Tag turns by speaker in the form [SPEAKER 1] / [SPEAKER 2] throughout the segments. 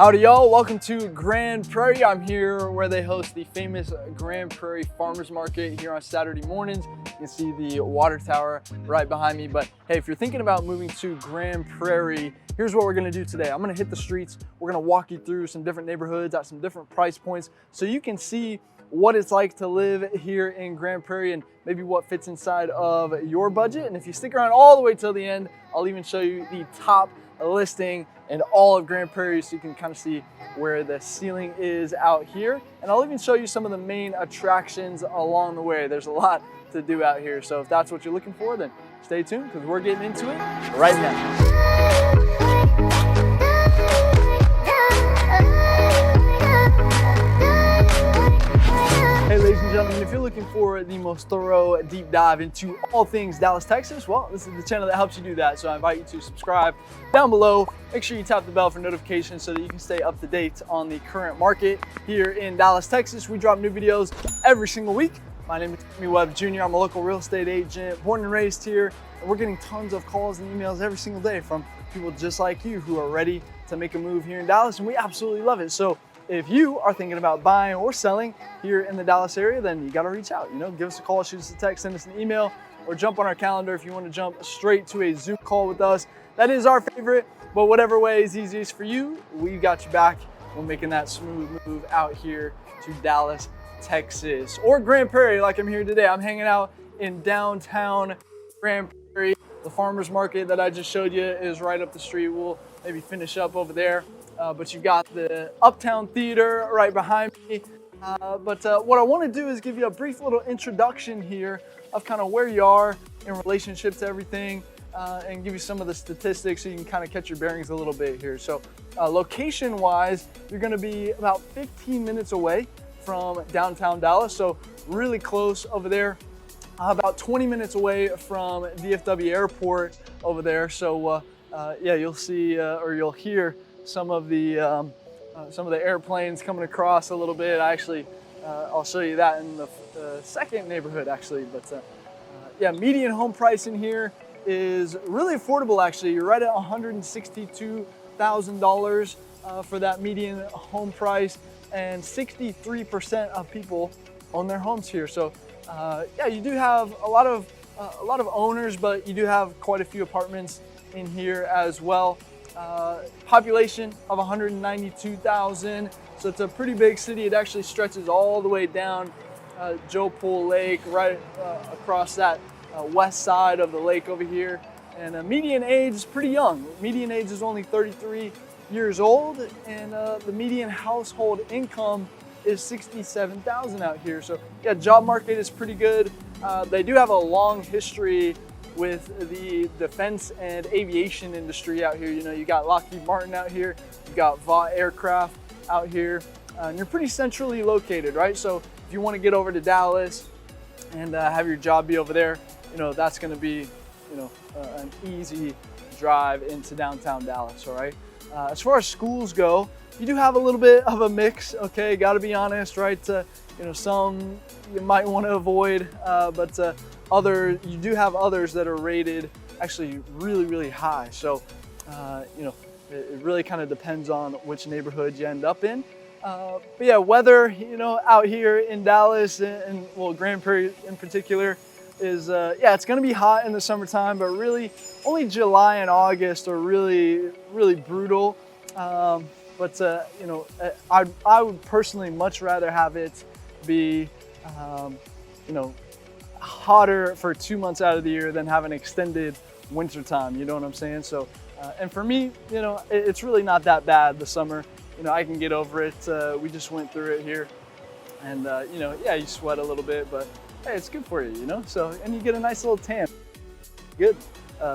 [SPEAKER 1] Howdy y'all, welcome to Grand Prairie. I'm here where they host the famous Grand Prairie Farmers Market here on Saturday mornings. You can see the water tower right behind me. But hey, if you're thinking about moving to Grand Prairie, here's what we're gonna do today. I'm gonna hit the streets. We're gonna walk you through some different neighborhoods at some different price points so you can see what it's like to live here in Grand Prairie and maybe what fits inside of your budget. And if you stick around all the way till the end, I'll even show you the top listing in all of Grand Prairie so you can kind of see where the ceiling is out here. And I'll even show you some of the main attractions along the way. There's a lot to do out here. So if that's what you're looking for, then stay tuned because we're getting into it right now. Hey ladies and gentlemen, if you're looking for the most thorough deep dive into all things Dallas, Texas, well, this is the channel that helps you do that. So I invite you to subscribe down below. Make sure you tap the bell for notifications so that you can stay up to date on the current market here in Dallas, Texas. We drop new videos every single week. My name is Timmy Webb Jr. I'm a local real estate agent, born and raised here. And we're getting tons of calls and emails every single day from people just like you who are ready to make a move here in Dallas, and we absolutely love it. So if you are thinking about buying or selling here in the Dallas area, then you gotta reach out. Give us a call, shoot us a text, send us an email, or jump on our calendar if you want to jump straight to a Zoom call with us. That is our favorite, but whatever way is easiest for you, we got you back. We're making that smooth move out here to Dallas, Texas, or Grand Prairie like I'm here today. I'm hanging out in downtown Grand Prairie. The farmers market that I just showed you is right up the street. We'll maybe finish up over there. But you've got the Uptown Theater right behind me. What I want to do is give you a brief little introduction here of kind of where you are in relationship to everything and give you some of the statistics so you can kind of catch your bearings a little bit here. So location-wise, you're going to be about 15 minutes away from downtown Dallas, so really close over there. About 20 minutes away from DFW Airport over there. So yeah, you'll see or you'll hear some of the airplanes coming across a little bit. I'll show you that in the second neighborhood actually. But yeah, median home price in here is really affordable actually. You're right at $162,000 for that median home price, and 63% of people own their homes here. So yeah, you do have a lot of owners, but you do have quite a few apartments in here as well. Population of 192,000, so it's a pretty big city. It actually stretches all the way down Joe Pool Lake, right across that west side of the lake over here. And median age is pretty young. Median age is only 33 years old, and the median household income is 67,000 out here. So yeah, job market is pretty good. They do have a long history with the defense and aviation industry out here. You got Lockheed Martin out here, you got Vought Aircraft out here, and you're pretty centrally located, right? So if you want to get over to Dallas and have your job be over there, that's going to be, an easy drive into downtown Dallas, all right? As far as schools go, you do have a little bit of a mix, okay? Got to be honest, right? Some you might want to avoid, but you do have others that are rated actually really, really high. So, it really kind of depends on which neighborhood you end up in. But yeah, weather, out here in Dallas and well, Grand Prairie in particular is, yeah, it's going to be hot in the summertime, but really only July and August are really, really brutal. I would personally much rather have it be, hotter for 2 months out of the year than have an extended winter time. You know what I'm saying? So, and for me, it's really not that bad. The summer, I can get over it. We just went through it here, and yeah, you sweat a little bit, but hey, it's good for you, So, and you get a nice little tan. Good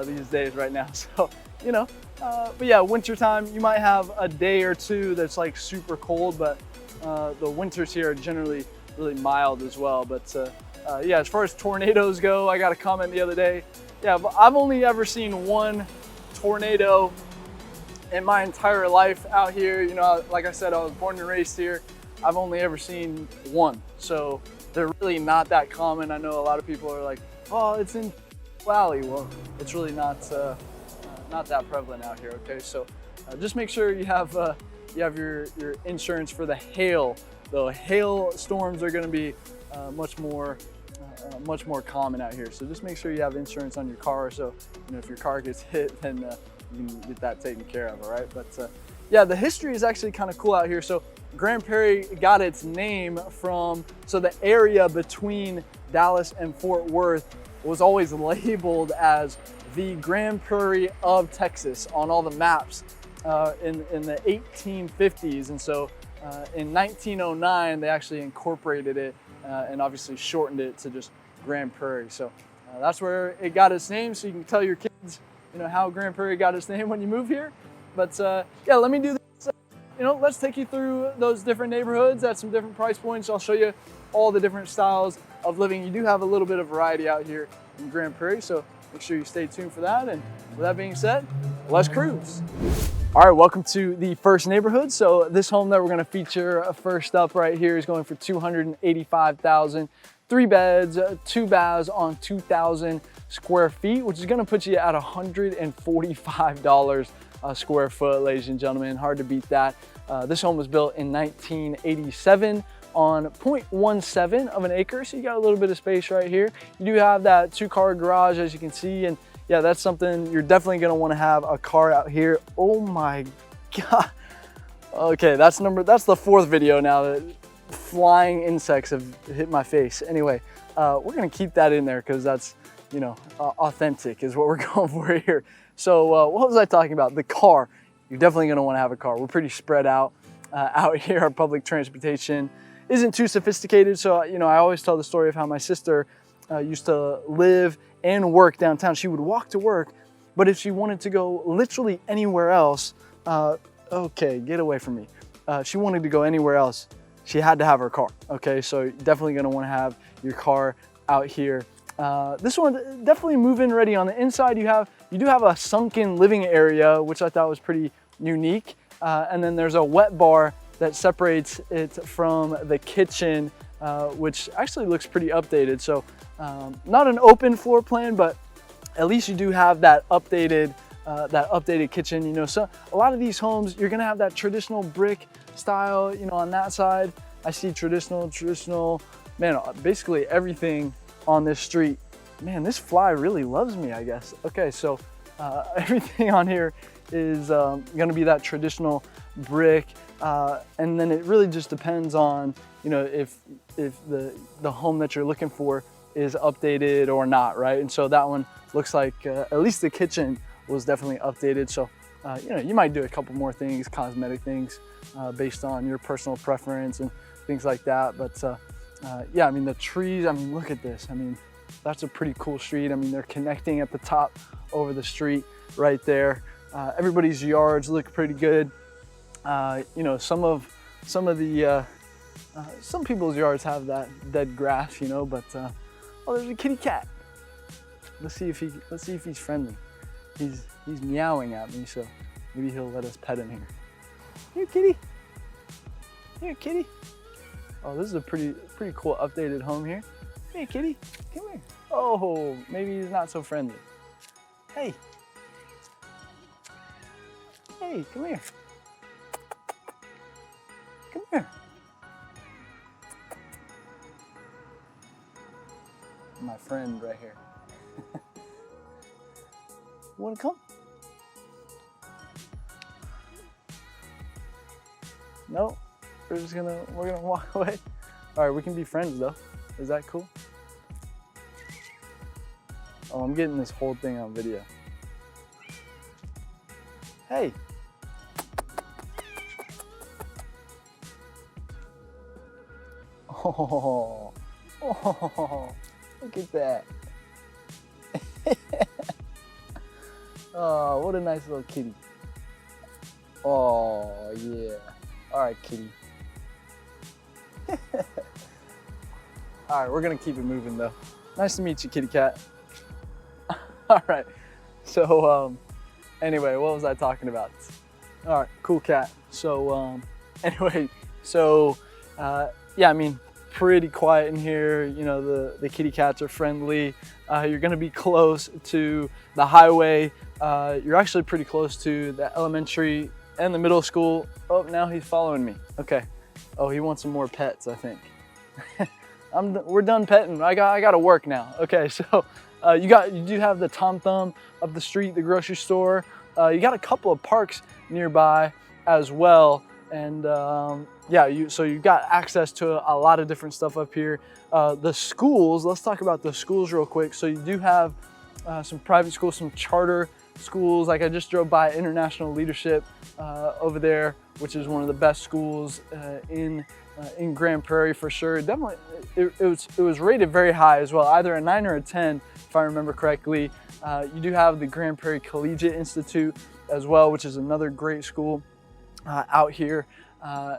[SPEAKER 1] these days right now. So, but yeah, winter time, you might have a day or two that's like super cold, but the winters here are generally really mild as well. But yeah, as far as tornadoes go, I got a comment the other day. Yeah, I've only ever seen one tornado in my entire life out here. Like I said, I was born and raised here. I've only ever seen one. So they're really not that common. I know a lot of people are like, oh, it's in Valley. Well, it's really not that prevalent out here, okay? So just make sure you have you have your insurance for the hail. The hail storms are going to be much more common out here. So just make sure you have insurance on your car. So if your car gets hit, then you can get that taken care of. All right. But yeah, the history is actually kind of cool out here. So Grand Prairie got its name from, so the area between Dallas and Fort Worth was always labeled as the Grand Prairie of Texas on all the maps in the 1850s. And so in 1909, they actually incorporated it and obviously shortened it to just Grand Prairie. So that's where it got its name. So you can tell your kids, how Grand Prairie got its name when you move here. But yeah, let me do this. Let's take you through those different neighborhoods at some different price points. I'll show you all the different styles of living. You do have a little bit of variety out here in Grand Prairie, so make sure you stay tuned for that. And with that being said, let's cruise. All right, welcome to the first neighborhood. So this home that we're gonna feature first up right here is going for $285,000, 3 beds, 2 baths on 2,000 square feet, which is gonna put you at $145 a square foot, ladies and gentlemen. Hard to beat that. This home was built in 1987 on 0.17 of an acre, so you got a little bit of space right here. You do have that 2-car garage, as you can see, and yeah, that's something you're definitely gonna wanna have a car out here. Oh my God. Okay, that's the 4th video now that flying insects have hit my face. Anyway, we're gonna keep that in there because that's, authentic is what we're going for here. So what was I talking about? The car. You're definitely gonna wanna have a car. We're pretty spread out here. Our public transportation isn't too sophisticated. So, I always tell the story of how my sister used to live and work downtown. She would walk to work, but if she wanted to go literally anywhere else, okay, get away from me. She wanted to go anywhere else, she had to have her car. Okay, so you're definitely gonna wanna have your car out here. This one, definitely move-in ready. On the inside, you do have a sunken living area, which I thought was pretty unique. And then there's a wet bar that separates it from the kitchen, which actually looks pretty updated. So not an open floor plan, but at least you do have that updated kitchen. So a lot of these homes, you're gonna have that traditional brick style, on that side. I see traditional, man, basically everything on this street. Man, this fly really loves me, I guess. Okay, so everything on here is gonna be that traditional brick, and then it really just depends on, if the home that you're looking for is updated or not, right? And so that one looks like, at least the kitchen was definitely updated. So, you might do a couple more things, cosmetic things, based on your personal preference and things like that. But yeah, the trees, look at this. That's a pretty cool street. They're connecting at the top over the street right there. Everybody's yards look pretty good. Some people's yards have that dead grass, but oh, there's a kitty cat. Let's see if he's friendly. He's meowing at me, so maybe he'll let us pet him here. Here, kitty. Here, kitty. Oh, this is a pretty cool updated home here. Hey, kitty, come here. Oh, maybe he's not so friendly. Hey. Hey, come here. Come here. My friend right here. You wanna come? No, we're gonna walk away. All right, we can be friends though. Is that cool? Oh, I'm getting this whole thing on video. Hey. Oh, look at that. Oh, what a nice little kitty. Oh, yeah. All right, kitty. All right, we're gonna keep it moving though. Nice to meet you, kitty cat. All right, so anyway, what was I talking about? All right, cool cat. So anyway, so yeah, pretty quiet in here. The kitty cats are friendly. You're gonna be close to the highway. You're actually pretty close to the elementary and the middle school. Oh, now he's following me. Okay. Oh, he wants some more pets, I think. We're done petting. I got to work now. Okay, so you do have the Tom Thumb up the street, the grocery store. You got a couple of parks nearby as well, and yeah, so you've got access to a lot of different stuff up here. The schools. Let's talk about the schools real quick. So you do have some private schools, some charter schools. Like I just drove by International Leadership over there, which is one of the best schools in Grand Prairie for sure. Definitely, it was rated very high as well, either a 9 or a 10 if I remember correctly. You do have the Grand Prairie Collegiate Institute as well, which is another great school out here.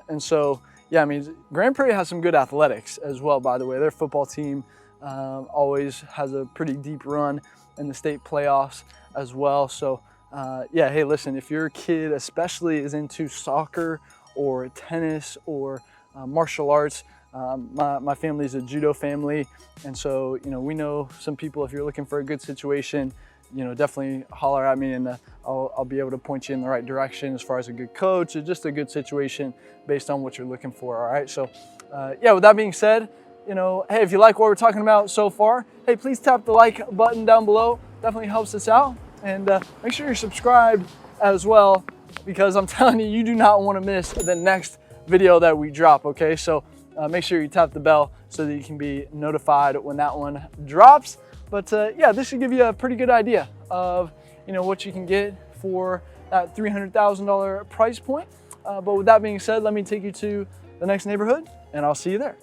[SPEAKER 1] And so, yeah, I mean, Grand Prairie has some good athletics as well, by the way. Their football team always has a pretty deep run in the state playoffs as well. So, yeah, hey, listen, if your kid especially is into soccer or tennis or martial arts, my family is a judo family, and so, you know, we know some people. If you're looking for a good situation, you know, definitely holler at me, and I'll be able to point you in the right direction as far as a good coach or just a good situation based on what you're looking for. All right, so yeah, with that being said, you know, hey, if you like what we're talking about so far, hey, please tap the like button down below. Definitely helps us out, and make sure you're subscribed as well, because I'm telling you, you do not want to miss the next video that we drop. Okay, so make sure you tap the bell so that you can be notified when that one drops. But yeah, this should give you a pretty good idea of, you know, what you can get for that $300,000 price point. But with that being said, let me take you to the next neighborhood, and I'll see you there.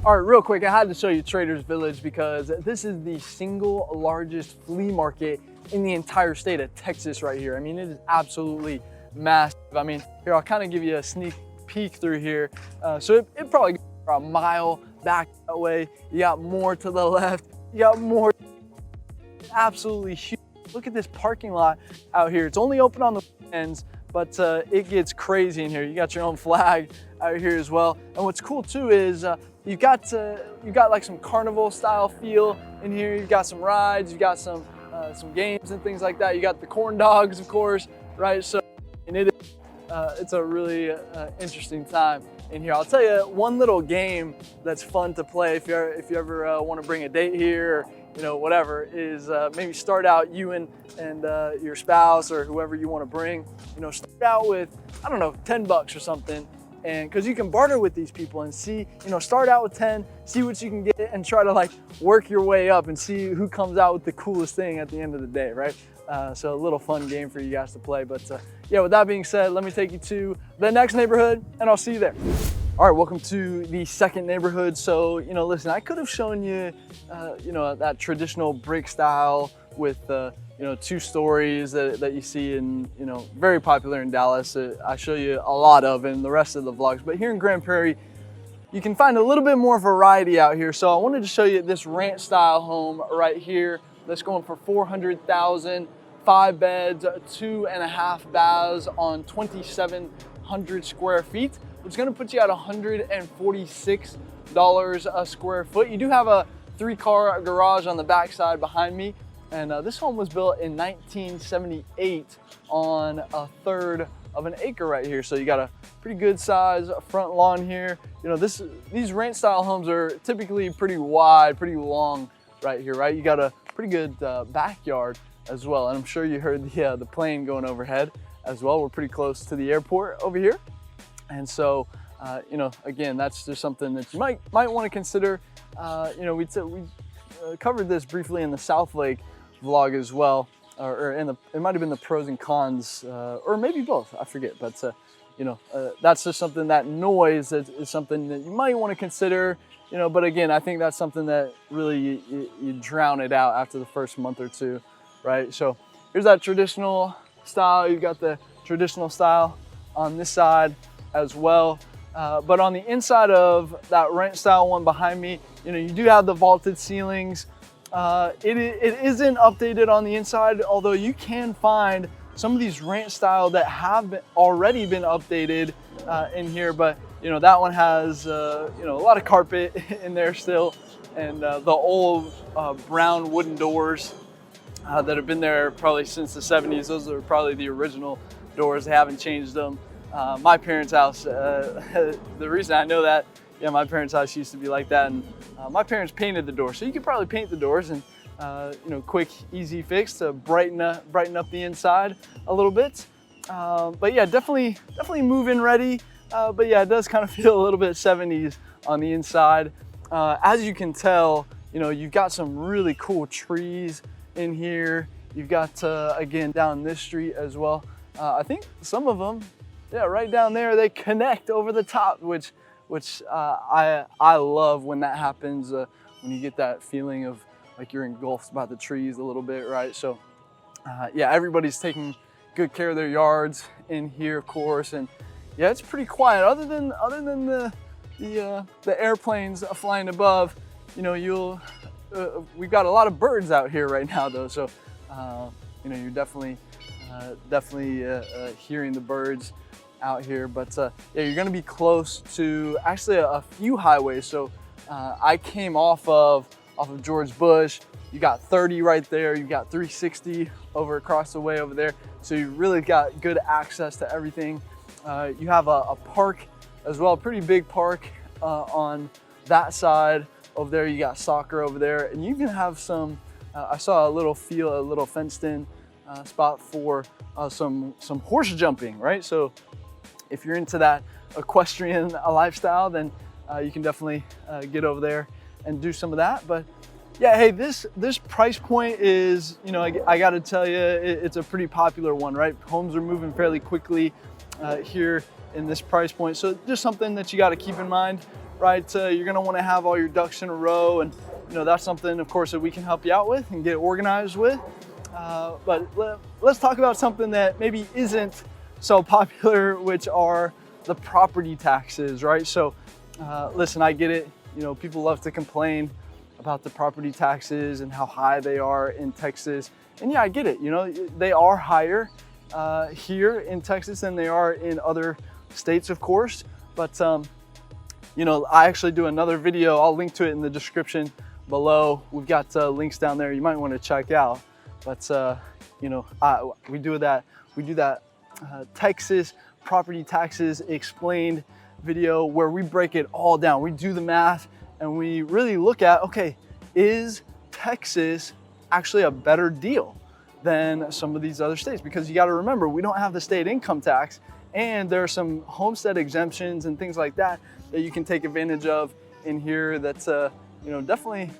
[SPEAKER 1] All right, real quick, I had to show you Trader's Village because this is the single largest flea market in the entire state of Texas right here. I mean, it is absolutely massive. I mean, here, I'll kind of give you a sneak peek through here. So it probably goes for a mile back that way. You got more to the left. You got more. Absolutely huge. Look at this parking lot out here. It's only open on the weekends, but it gets crazy in here. You got your own flag out here as well. And what's cool too is you've got like some carnival style feel in here. You've got some rides, you've got some games and things like that. You got the corn dogs, of course, right? So, and it's a really interesting time in here. I'll tell you one little game that's fun to play if you ever want to bring a date here, or, you know, whatever, is maybe start out you and your spouse or whoever you want to bring. You know, start out with, I don't know, 10 bucks or something. And because you can barter with these people and see, you know, start out with 10, see what you can get, and try to like work your way up and see who comes out with the coolest thing at the end of the day, right? So a little fun game for you guys to play. But yeah, with that being said, let me take you to the next neighborhood, and I'll see you there. All right, welcome to the second neighborhood. So, you know, listen, I could have shown you, you know, that traditional brick style with, you know, 2 stories that you see in, you know, very popular in Dallas. I show you a lot of in the rest of the vlogs. But here in Grand Prairie, you can find a little bit more variety out here. So I wanted to show you this ranch style home right here that's going for $400,000, 5 beds, 2.5 baths on 2,700 square feet. It's going to put you at $146 a square foot. You do have a 3-car garage on the back side behind me. And this home was built in 1978 on 1/3 of an acre right here. So you got a pretty good size front lawn here. You know, these ranch style homes are typically pretty wide, pretty long right here, right? You got a pretty good backyard as well. And I'm sure you heard the plane going overhead as well. We're pretty close to the airport over here. And so, you know, again, that's just something that you might want to consider. You know, we covered this briefly in the South Lake vlog as well, or it might have been the pros and cons, or maybe both, I forget. But you know, that's just something, that noise is something that you might want to consider. You know, but again, I think that's something that really you drown it out after the first month or two, right? So here's that traditional style. You've got the traditional style on this side as well. But on the inside of that ranch style one behind me, you know, you do have the vaulted ceilings. It isn't updated on the inside, although you can find some of these ranch style that have already been updated in here. But you know, that one has you know, a lot of carpet in there still, and the old brown wooden doors that have been there probably since the 70s. Those are probably the original doors. They haven't changed them. My parents' house, the reason I know that, yeah, my parents' house used to be like that, and my parents painted the doors. So you could probably paint the doors, and you know, quick, easy fix to brighten up the inside a little bit. But yeah, definitely move-in ready. But yeah, it does kind of feel a little bit 70s on the inside. As you can tell, you know, you've got some really cool trees in here. You've got, again, down this street as well. I think some of them, yeah, right down there, they connect over the top, which I love when that happens, when you get that feeling of like you're engulfed by the trees a little bit, right? So yeah, everybody's taking good care of their yards in here, of course, and yeah, it's pretty quiet. Other than the airplanes flying above, you know, we've got a lot of birds out here right now, though. So you know, you're definitely hearing the birds out here. But yeah, you're gonna be close to actually a few highways. So I came off of George Bush. You got 30 right there. You got 360 over across the way over there. So you really got good access to everything. You have a park as well, a pretty big park on that side over there. You got soccer over there, and you can have some, I saw a little fenced in spot for some horse jumping, right? So if you're into that equestrian lifestyle, then you can definitely get over there and do some of that. But yeah, hey, this price point is, you know, I got to tell you, it's a pretty popular one, right? Homes are moving fairly quickly here in this price point. So just something that you got to keep in mind, right? You're going to want to have all your ducks in a row, and you know, that's something, of course, that we can help you out with and get organized with. But let's talk about something that maybe isn't so popular, which are the property taxes, right? So listen, I get it. You know, people love to complain about the property taxes and how high they are in Texas. And yeah, I get it. You know, they are higher here in Texas than they are in other states, of course. But, you know, I actually do another video. I'll link to it in the description below. We've got links down there you might want to check out. But, you know, we do that Texas property taxes explained video where we break it all down. We do the math and we really look at, okay, is Texas actually a better deal than some of these other states? Because you got to remember, we don't have the state income tax, and there are some homestead exemptions and things like that that you can take advantage of in here. That's you know, definitely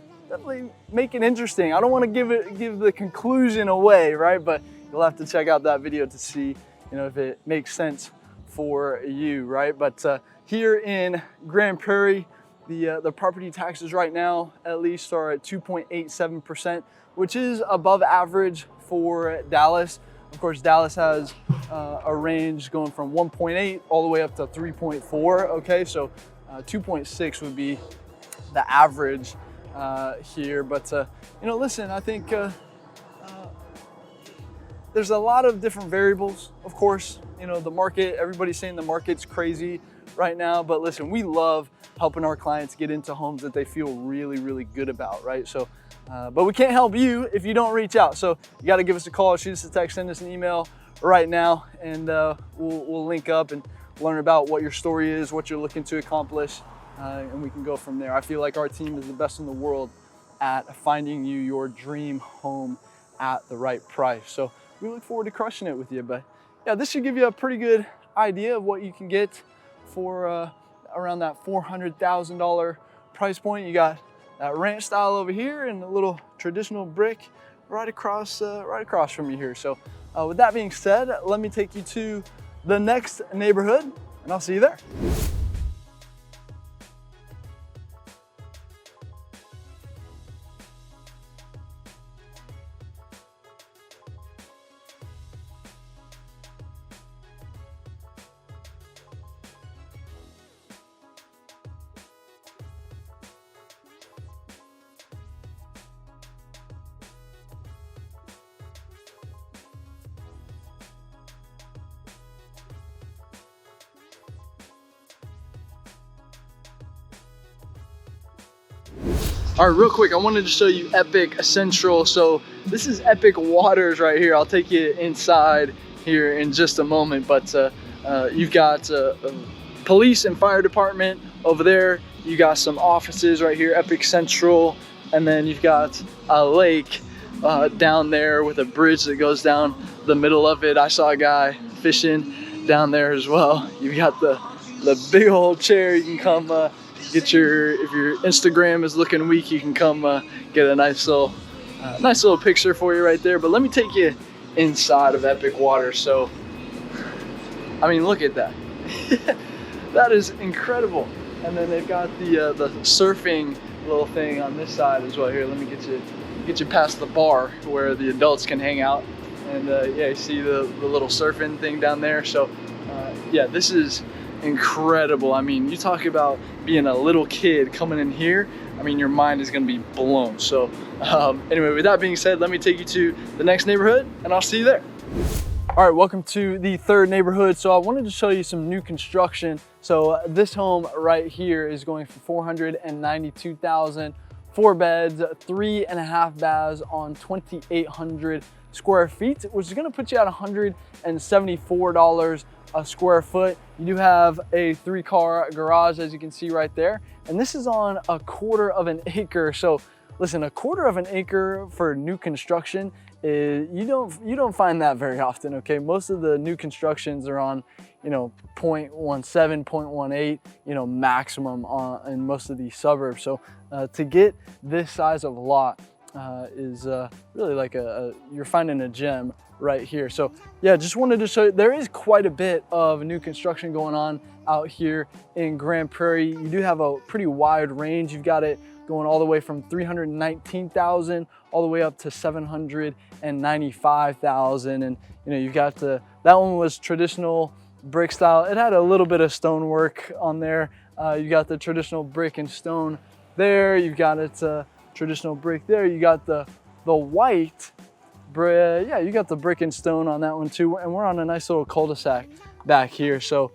[SPEAKER 1] make it interesting. I don't want to give the conclusion away, right? But you'll have to check out that video to see, you know, if it makes sense for you, right? But here in Grand Prairie, the property taxes right now at least are at 2.87%, which is above average for Dallas. Of course, Dallas has a range going from 1.8 all the way up to 3.4. Okay, so 2.6 would be the average here. But you know, listen, I think there's a lot of different variables. Of course, you know, the market, everybody's saying the market's crazy right now, but listen, we love helping our clients get into homes that they feel really good about, right? So, but we can't help you if you don't reach out. So you got to give us a call, shoot us a text, send us an email right now, and we'll link up and learn about what your story is, what you're looking to accomplish, and we can go from there. I feel like our team is the best in the world at finding you your dream home at the right price. So we look forward to crushing it with you. But yeah, this should give you a pretty good idea of what you can get for around that $400,000 price point. You got that ranch style over here and a little traditional brick right across from you here. So with that being said, let me take you to the next neighborhood, and I'll see you there. All right, real quick, I wanted to show you Epic Central. So this is Epic Waters right here. I'll take you inside here in just a moment, but you've got a police and fire department over there. You got some offices right here, Epic Central, and then you've got a lake down there with a bridge that goes down the middle of it. I saw a guy fishing down there as well. You've got the big old chair. You can come get your, if your Instagram is looking weak, you can come get a nice little picture for you right there. But let me take you inside of Epic Water. So, I mean, look at that. That is incredible. And then they've got the surfing little thing on this side as well. Here, let me get you past the bar where the adults can hang out. And yeah, you see the little surfing thing down there. So yeah, this is incredible. I mean, you talk about being a little kid coming in here. I mean, your mind is going to be blown. So anyway, with that being said, let me take you to the next neighborhood and I'll see you there. All right, welcome to the third neighborhood. So I wanted to show you some new construction. So this home right here is going for $492,000, 4 beds, 3.5 baths on 2,800 square feet, which is going to put you at $174 a square foot. You do have a 3-car garage, as you can see right there, and this is on 1/4 of an acre. So listen, 1/4 of an acre for new construction is, you don't find that very often. Okay, most of the new constructions are on 0.17, 0.18, maximum in most of these suburbs. So to get this size of lot is really like you're finding a gem right here. So yeah, just wanted to show you, there is quite a bit of new construction going on out here in Grand Prairie. You do have a pretty wide range. You've got it going all the way from $319,000 all the way up to $795,000, and you've got that one was traditional brick style. It had a little bit of stonework on there. You got the traditional brick and stone there. You've got it traditional brick there. You got the white brick. Yeah, you got the brick and stone on that one too. And we're on a nice little cul-de-sac back here. So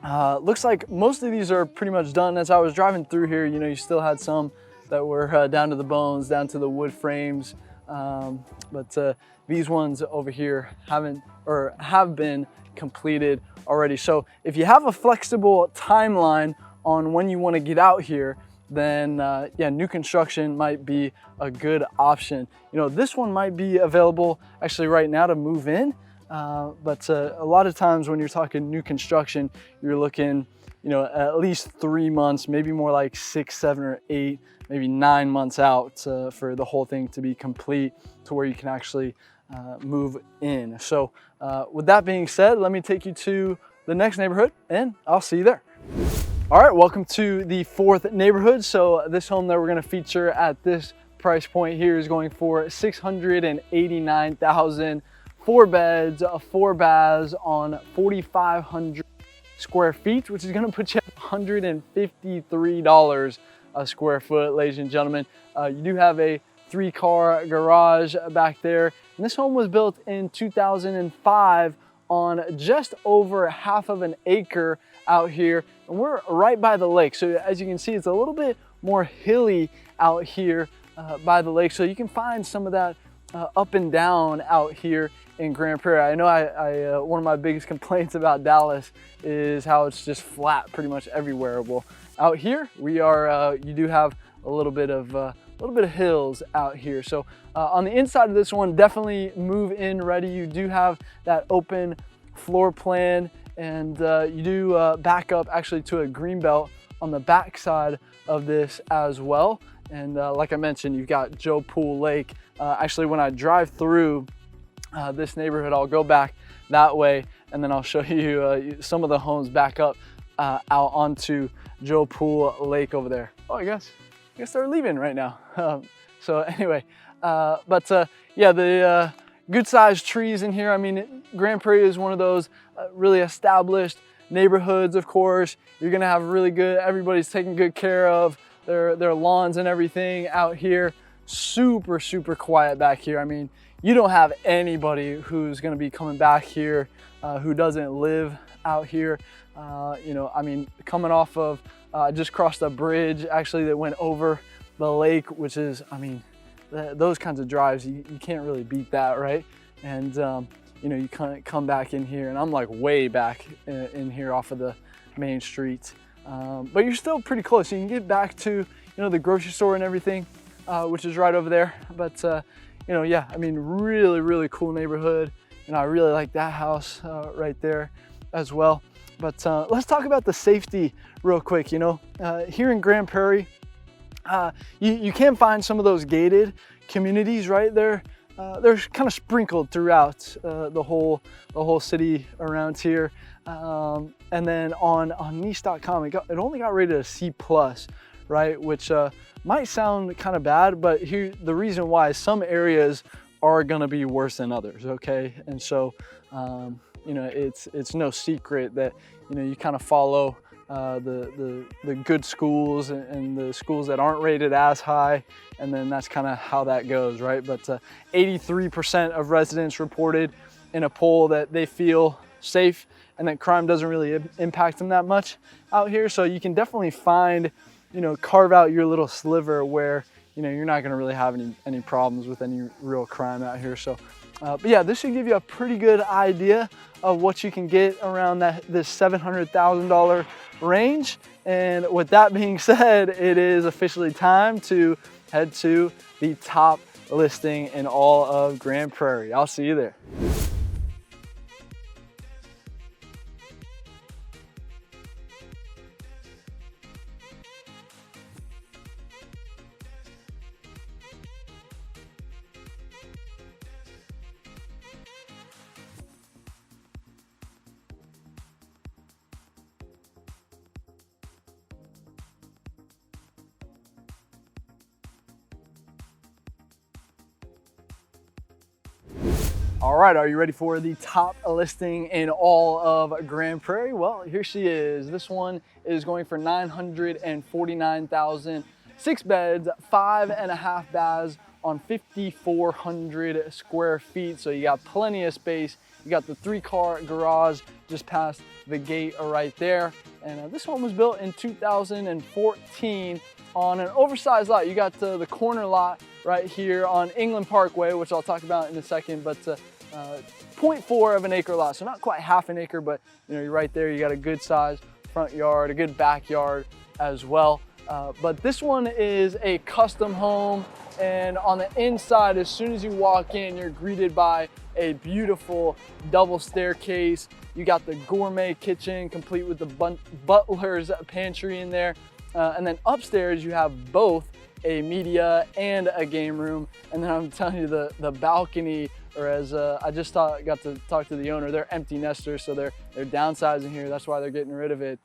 [SPEAKER 1] looks like most of these are pretty much done. As I was driving through here, you still had some that were down to the bones, down to the wood frames. But these ones over here have been completed already. So if you have a flexible timeline on when you want to get out here, then yeah, new construction might be a good option. This one might be available actually right now to move in, but a lot of times when you're talking new construction, you're looking at least 3 months, maybe more like 6, 7, or 8, maybe 9 months out for the whole thing to be complete to where you can actually move in. So with that being said, let me take you to the next neighborhood and I'll see you there. All right, welcome to the fourth neighborhood. So this home that we're going to feature at this price point here is going for $689,000, 4 beds, 4 baths on 4,500 square feet, which is going to put you at $153 a square foot, ladies and gentlemen. You do have a 3-car garage back there, and this home was built in 2005 on just over half of an acre out here, and we're right by the lake. So as you can see, it's a little bit more hilly out here by the lake, so you can find some of that up and down out here in Grand Prairie. I know one of my biggest complaints about Dallas is how it's just flat pretty much everywhere. Well, out here we are, you do have a little bit of hills out here. So on the inside of this one, definitely move in ready. You do have that open floor plan, and you do back up actually to a green belt on the back side of this as well. And like I mentioned, you've got Joe Pool Lake. Actually, when I drive through this neighborhood, I'll go back that way and then I'll show you some of the homes back up out onto Joe Pool Lake over there. Oh, I guess they're leaving right now. So anyway, yeah, the good sized trees in here. I mean, Grand Prairie is one of those really established neighborhoods. Of course, you're gonna have really good, everybody's taking good care of their lawns and everything out here. Super quiet back here. I mean, you don't have anybody who's gonna be coming back here who doesn't live out here. I mean, coming off of, I just crossed a bridge actually that went over the lake, which is, I mean, those kinds of drives, you can't really beat that, right? And you know, you kind of come back in here, and I'm like way back in here off of the main street, but you're still pretty close. You can get back to, you know, the grocery store and everything, which is right over there. But you know, yeah, I mean, really cool neighborhood, and I really like that house right there as well. But let's talk about the safety real quick. You know, here in Grand Prairie, you can find some of those gated communities, right? They're kind of sprinkled throughout the whole city around here. And then on niche.com, it only got rated a C+, right? Which might sound kind of bad, but here the reason why is some areas are gonna be worse than others, okay? And so, you know, it's no secret that, you know, you kind of follow the good schools and the schools that aren't rated as high, and then that's kind of how that goes, right? But 83% of residents reported in a poll that they feel safe and that crime doesn't really impact them that much out here. So you can definitely find, you know, carve out your little sliver where, you know, you're not going to really have any problems with any real crime out here. So but yeah, this should give you a pretty good idea of what you can get around this $700,000 range. And with that being said, it is officially time to head to the top listing in all of Grand Prairie. I'll see you there. All right, are you ready for the top listing in all of Grand Prairie? Well, here she is. This one is going for $949,000, 6 beds, 5.5 baths on 5,400 square feet. So you got plenty of space. You got the 3-car garage just past the gate right there. And this one was built in 2014 on an oversized lot. You got the corner lot right here on England Parkway, which I'll talk about in a second, but 0.4 of an acre lot. So not quite half an acre, but you know, you're right there. You got a good size front yard, a good backyard as well. But this one is a custom home, and on the inside, as soon as you walk in, you're greeted by a beautiful double staircase. You got the gourmet kitchen complete with the butler's pantry in there. And then upstairs, you have both a media and a game room. And then I'm telling you, the balcony, or as I just got to talk to the owner, they're empty nesters, so they're downsizing here. That's why they're getting rid of it.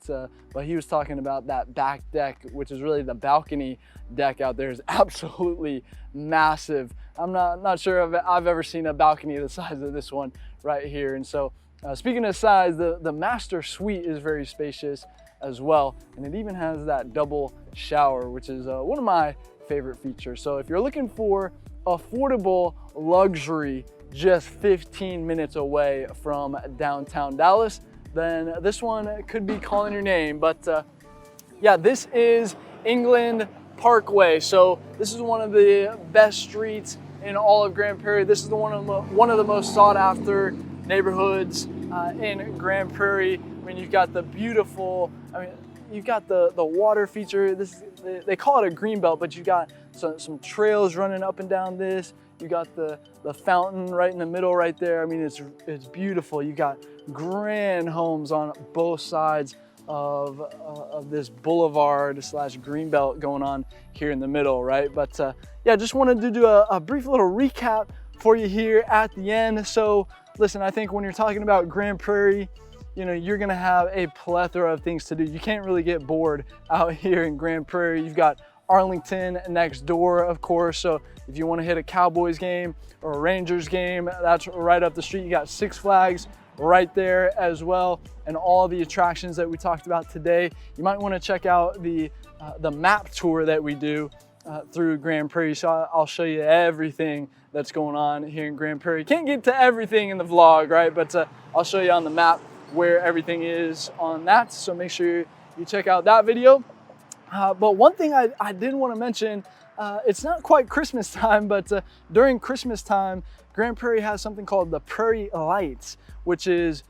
[SPEAKER 1] But he was talking about that back deck, which is really the balcony deck out there, is absolutely massive. I'm not sure if I've ever seen a balcony the size of this one right here. And so speaking of size, the master suite is very spacious as well, and it even has that double shower, which is one of my favorite features. So if you're looking for affordable luxury just 15 minutes away from downtown Dallas, then this one could be calling your name. But yeah, this is England Parkway. So this is one of the best streets in all of Grand Prairie. This is one of the most sought after neighborhoods in Grand Prairie. I mean, you've got the beautiful, you've got the water feature. They call it a green belt, but you've got some trails running up and down this. You got the fountain right in the middle right there. I mean, it's beautiful. You got grand homes on both sides of this boulevard / green belt going on here in the middle, right? But yeah, just wanted to do a brief little recap for you here at the end. So listen, I think when you're talking about Grand Prairie, you know, you're gonna have a plethora of things to do. You can't really get bored out here in Grand Prairie. You've got Arlington next door, of course. So if you want to hit a Cowboys game or a Rangers game, that's right up the street. You got Six Flags right there as well, and all the attractions that we talked about today. You might want to check out the map tour that we do through Grand Prairie. So I'll show you everything that's going on here in Grand Prairie. Can't get to everything in the vlog, right? But I'll show you on the map where everything is on that. So make sure you check out that video. But one thing I did want to mention, it's not quite Christmas time, but during Christmas time, Grand Prairie has something called the Prairie Lights, which is,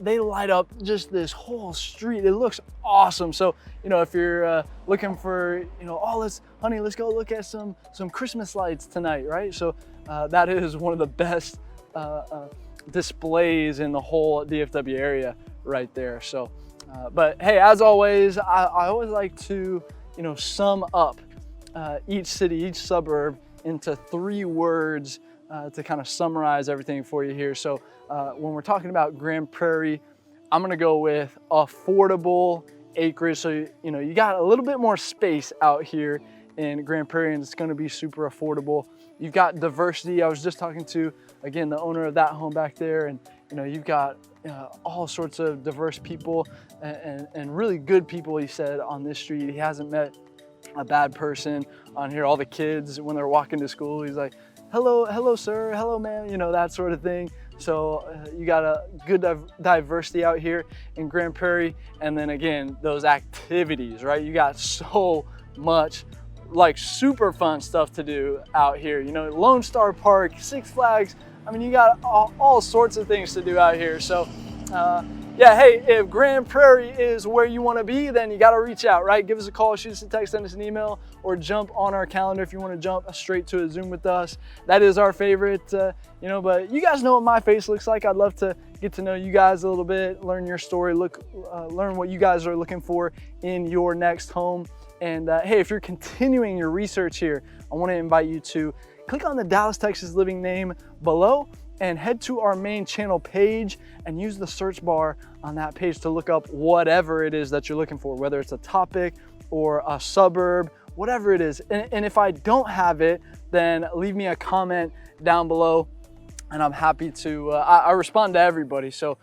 [SPEAKER 1] they light up just this whole street. It looks awesome. So, you know, if you're looking for, you know, oh, honey, let's go look at some Christmas lights tonight, right? So that is one of the best displays in the whole DFW area right there. So, but hey, as always, I always like to, you know, sum up each city, each suburb into 3 words to kind of summarize everything for you here. So when we're talking about Grand Prairie, I'm gonna go with affordable acreage. So, you know, you got a little bit more space out here in Grand Prairie, and it's gonna be super affordable. You've got diversity. I was just talking to, again, the owner of that home back there, and you know, you've got all sorts of diverse people and really good people, he said, on this street. He hasn't met a bad person on here. All the kids, when they're walking to school, he's like, hello sir, hello ma'am, you know, that sort of thing. So you got a good diversity out here in Grand Prairie. And then again, those activities, right? You got so much like super fun stuff to do out here. You know, Lone Star Park, Six Flags. I mean, you got all sorts of things to do out here. So yeah, hey, if Grand Prairie is where you want to be, then you got to reach out, right? Give us a call, shoot us a text, send us an email, or jump on our calendar if you want to jump straight to a Zoom with us. That is our favorite, you know, but you guys know what my face looks like. I'd love to get to know you guys a little bit, learn your story, learn what you guys are looking for in your next home. And hey, if you're continuing your research here, I want to invite you to click on the Dallas, Texas living name below and head to our main channel page and use the search bar on that page to look up whatever it is that you're looking for, whether it's a topic or a suburb, whatever it is. And if I don't have it, then leave me a comment down below, and I'm happy to, I respond to everybody. So,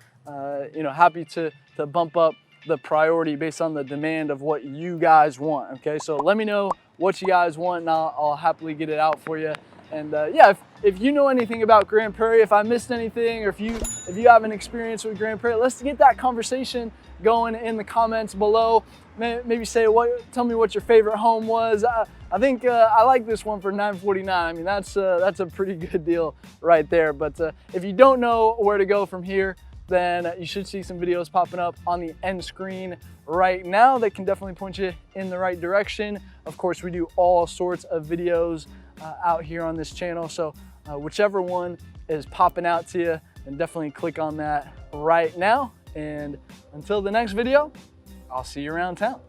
[SPEAKER 1] you know, happy to bump up the priority based on the demand of what you guys want, okay? So let me know what you guys want, and I'll happily get it out for you. And yeah, if you know anything about Grand Prairie, if I missed anything, or if you have an experience with Grand Prairie, let's get that conversation going in the comments below. Maybe say tell me what your favorite home was. I think I like this one for $949. I mean, that's a pretty good deal right there. But if you don't know where to go from here, then you should see some videos popping up on the end screen right now that can definitely point you in the right direction. Of course, we do all sorts of videos out here on this channel. So whichever one is popping out to you, then definitely click on that right now. And until the next video, I'll see you around town.